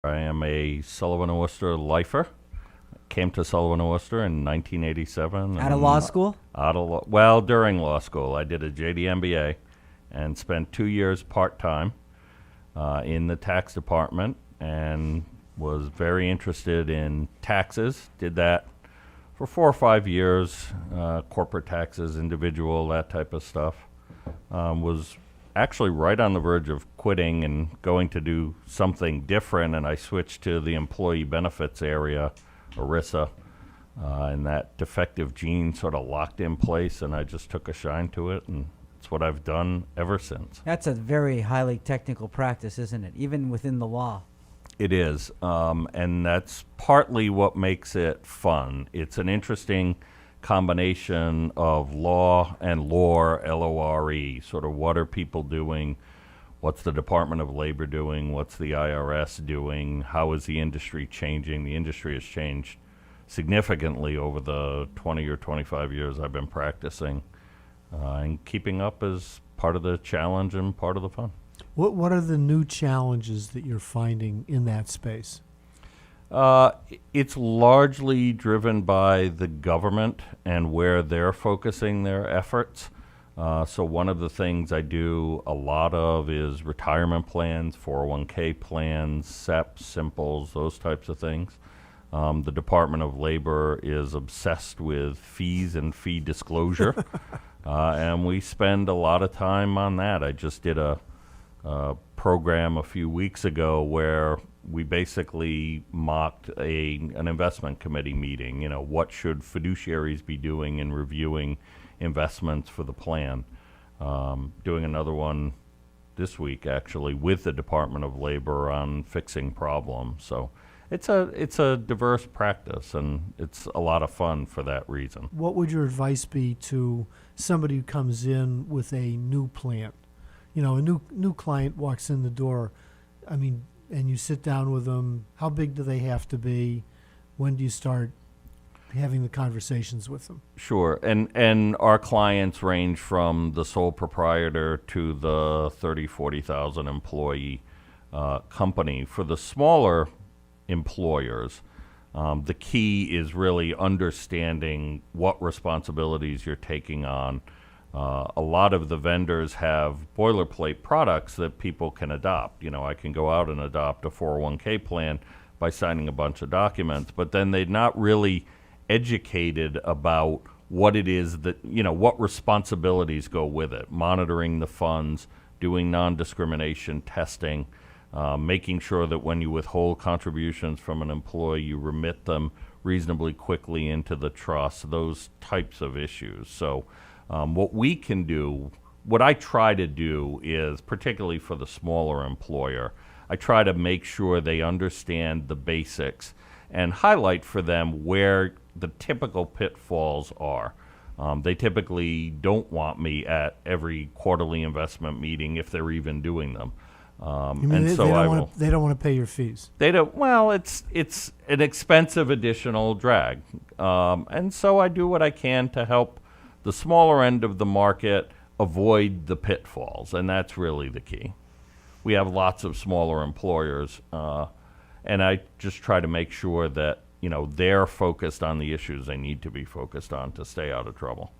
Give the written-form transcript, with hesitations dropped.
I am a Sullivan Worcester lifer. Came to Sullivan Worcester in 1987. Out of law school? Well, during law school, I did a JD MBA and spent 2 years part-time in the tax department and was very interested in taxes. Did that for 4 or 5 years, corporate taxes, individual, that type of stuff. Was actually right on the verge of quitting and going to do something different, and I switched to the employee benefits area, ERISA, and that defective gene sort of locked in place, and I just took a shine to it, and it's what I've done ever since. That's a very highly technical practice, isn't it? Even within the law. It is, and that's partly what makes it fun. It's an interesting combination of law and lore, L-O-R-E, sort of what are people doing, what's the Department of Labor doing, what's the IRS doing, how is the industry changing. The industry has changed significantly over the 20 or 25 years I've been practicing, and keeping up is part of the challenge and part of the fun. What are the new challenges that you're finding in that space? It's largely driven by the government and where they're focusing their efforts. So one of the things I do a lot of is retirement plans, 401k plans, SEPs, simples, those types of things. The Department of Labor is obsessed with fees and fee disclosure, and we spend a lot of time on that. I just did a program a few weeks ago where we basically mocked an investment committee meeting. You know, what should fiduciaries be doing in reviewing investments for the plan? Doing another one this week, actually, with the Department of Labor on fixing problems. So it's a diverse practice, and it's a lot of fun for that reason. What would your advice be to somebody who comes in with a new plan? You know, a new client walks in the door. I mean, and you sit down with them. How big do they have to be? When do you start having the conversations with them? Sure, and our clients range from the sole proprietor to the 30, 40,000 employee company. For the smaller employers, the key is really understanding what responsibilities you're taking on. A lot of the vendors have boilerplate products that people can adopt. You know, I can go out and adopt a 401k plan by signing a bunch of documents, but then they're not really educated about what it is that, you know, what responsibilities go with it. Monitoring the funds, doing non-discrimination testing, making sure that when you withhold contributions from an employee, you remit them reasonably quickly into the trust, those types of issues. So what we can do, what I try to do is, particularly for the smaller employer, I try to make sure they understand the basics and highlight for them where the typical pitfalls are. They typically don't want me at every quarterly investment meeting if they're even doing them. You mean they don't want to pay your fees? They don't. Well, it's an expensive additional drag, and so I do what I can to help the smaller end of the market avoid the pitfalls, and that's really the key. We have lots of smaller employers, and I just try to make sure that, you know, they're focused on the issues they need to be focused on to stay out of trouble.